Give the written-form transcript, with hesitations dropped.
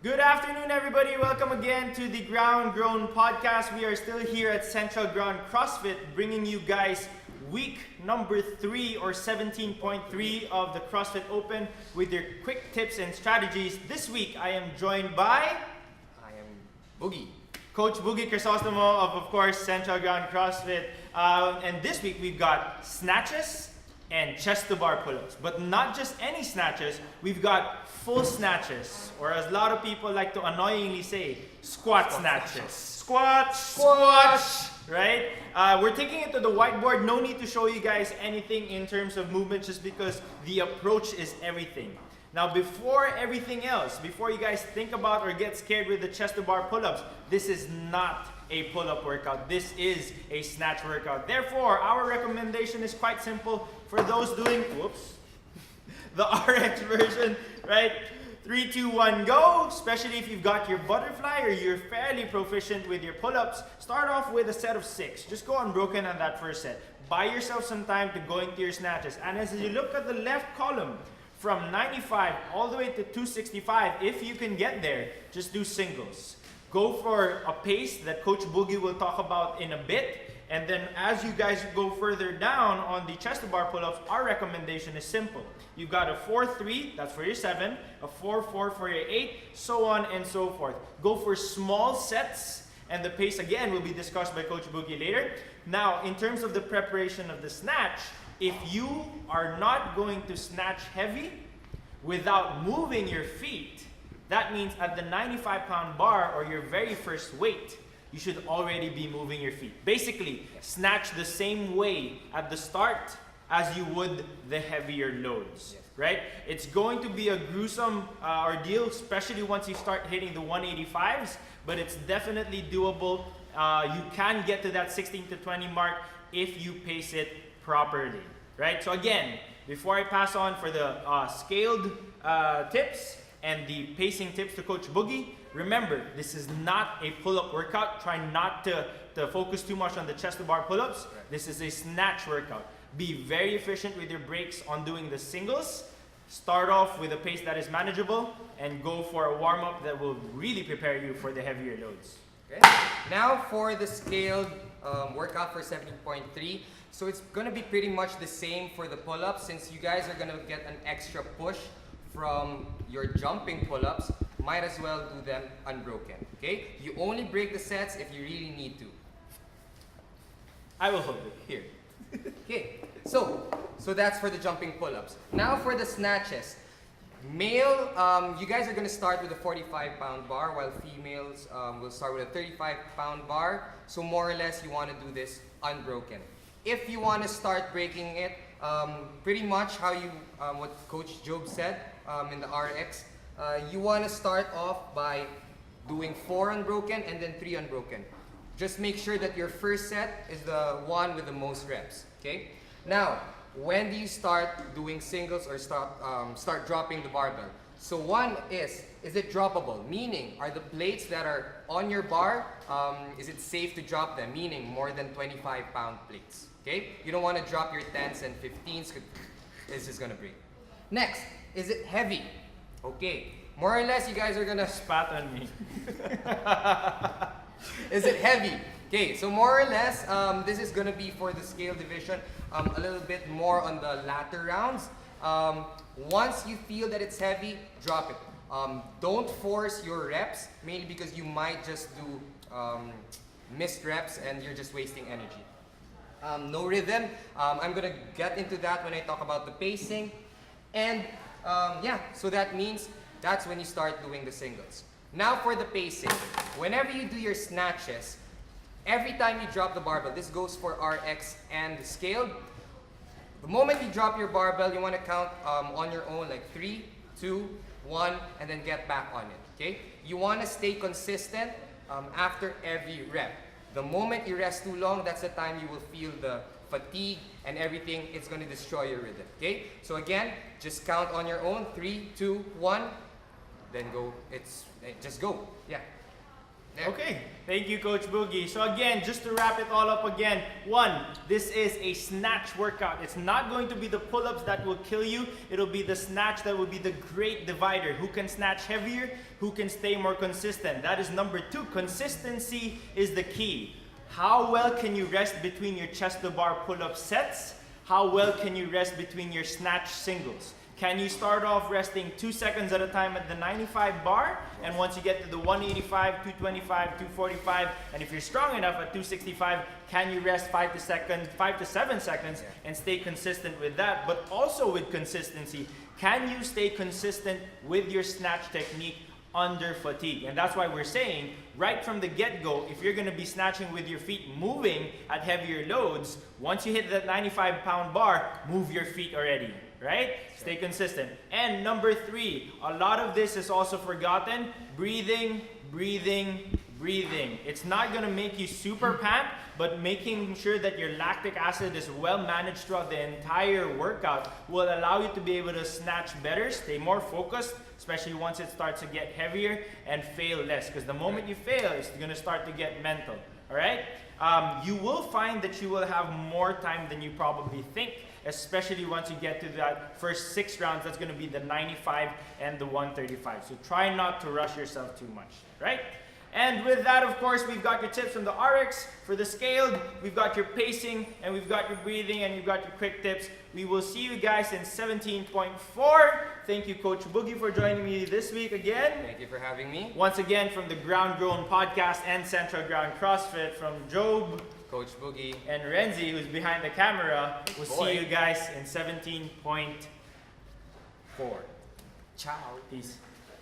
Good afternoon, everybody. Welcome again to the Ground Grown podcast. We are still here at Central Ground CrossFit, bringing you guys week number 3 or 17.3 of the CrossFit Open with your quick tips and strategies. This week, I am joined by... I am Boogie. Coach Boogie Crisostomo of course, Central Ground CrossFit. And this week, we've got snatches and chest to bar pull-ups. But not just any snatches, we've got full snatches, or as a lot of people like to annoyingly say, squat snatches. Squat, right? We're taking it to the whiteboard. No need to show you guys anything in terms of movement just because the approach is everything. Now, before everything else, before you guys think about or get scared with the chest to bar pull-ups, this is not a pull-up workout. This is a snatch workout. Therefore, our recommendation is quite simple for those doing, the RX version, right? 3, 2, 1, go. Especially if you've got your butterfly or you're fairly proficient with your pull-ups, start off with a set of 6. Just go unbroken on that first set. Buy yourself some time to go into your snatches. And as you look at the left column, from 95 all the way to 265, if you can get there, just do singles. Go for a pace that Coach Boogie will talk about in a bit. And then as you guys go further down on the chest to bar pull-ups, our recommendation is simple. You've got a 4-3, that's for your 7, a 4-4 for your 8, so on and so forth. Go for small sets, and the pace again will be discussed by Coach Boogie later. Now, in terms of the preparation of the snatch, if you are not going to snatch heavy without moving your feet, that means at the 95-pound bar or your very first weight, you should already be moving your feet. Basically, snatch the same way at the start as you would the heavier loads, right? It's going to be a gruesome ordeal, especially once you start hitting the 185s, but it's definitely doable. You can get to that 16 to 20 mark if you pace it properly, right? So again, before I pass on for the scaled tips and the pacing tips to Coach Boogie, remember, this is not a pull-up workout. Try not to focus too much on the chest to bar pull-ups. This is a snatch workout. Be very efficient with your breaks on doing the singles. Start off with a pace that is manageable and go for a warm-up that will really prepare you for the heavier loads. Okay. Now for the scaled workout for 17.3. So it's going to be pretty much the same for the pull-ups since you guys are going to get an extra push from your jumping pull-ups. Might as well do them unbroken, okay? You only break the sets if you really need to. I will hold it here. Okay, so that's for the jumping pull-ups. Now for the snatches. Male, you guys are gonna start with a 45-pound bar, while females will start with a 35-pound bar. So more or less, you wanna do this unbroken. If you wanna start breaking it, pretty much how you, what Coach Job said in the RX, you want to start off by doing 4 unbroken and then 3 unbroken. Just make sure that your first set is the one with the most reps, okay? Now, when do you start doing singles or start dropping the barbell? So one is it droppable? Meaning, are the plates that are on your bar, is it safe to drop them? Meaning, more than 25-pound plates, okay? You don't want to drop your 10s and 15s, it's just going to break. Next, is it heavy? Okay, more or less you guys are gonna spat on me. Is it heavy? Okay, so more or less, this is gonna be for the scale division, a little bit more on the latter rounds. Once you feel that it's heavy, drop it. Don't force your reps, mainly because you might just do missed reps and you're just wasting energy. No rhythm, I'm gonna get into that when I talk about the pacing. And yeah, so that means that's when you start doing the singles. Now for the pacing. Whenever you do your snatches, every time you drop the barbell, this goes for RX and scaled. The moment you drop your barbell, you want to count on your own like 3, 2, 1, and then get back on it, okay? You want to stay consistent after every rep. The moment you rest too long, that's the time you will feel the fatigue and everything. It's going to destroy your rhythm, okay? So again, just count on your own, 3, 2, 1, then go. Just go, yeah. Yeah. Okay, thank you, Coach Boogie. So again, just to wrap it all up again, one, this is a snatch workout. It's not going to be the pull-ups that will kill you. It'll be the snatch that will be the great divider. Who can snatch heavier? Who can stay more consistent? That is number two. Consistency is the key. How well can you rest between your chest to bar pull-up sets? How well can you rest between your snatch singles? Can you start off resting 2 seconds at a time at the 95 bar? And once you get to the 185, 225, 245, and if you're strong enough at 265, can you rest 5 to 7 seconds and stay consistent with that? But also with consistency, can you stay consistent with your snatch technique under fatigue? And that's why we're saying right from the get-go, if you're going to be snatching with your feet moving at heavier loads, once you hit that 95-pound bar, move your feet already. Right? Stay consistent. And number three, a lot of this is also forgotten. Breathing, breathing, breathing. It's not going to make you super pant, but making sure that your lactic acid is well managed throughout the entire workout will allow you to be able to snatch better, stay more focused, especially once it starts to get heavier, and fail less. Because the moment you fail, it's going to start to get mental. All right? You will find that you will have more time than you probably think, especially once you get to that first 6 rounds. That's going to be the 95 and the 135. So try not to rush yourself too much, right? And with that, of course, we've got your tips from the RX. For the scaled, we've got your pacing, and we've got your breathing, and you've got your quick tips. We will see you guys in 17.4. Thank you, Coach Boogie, for joining me this week again. Thank you for having me. Once again, from the Ground Grown Podcast and Central Ground CrossFit, from Job, Coach Boogie, and Renzi, who's behind the camera. We'll see you guys in 17.4. Ciao. Peace.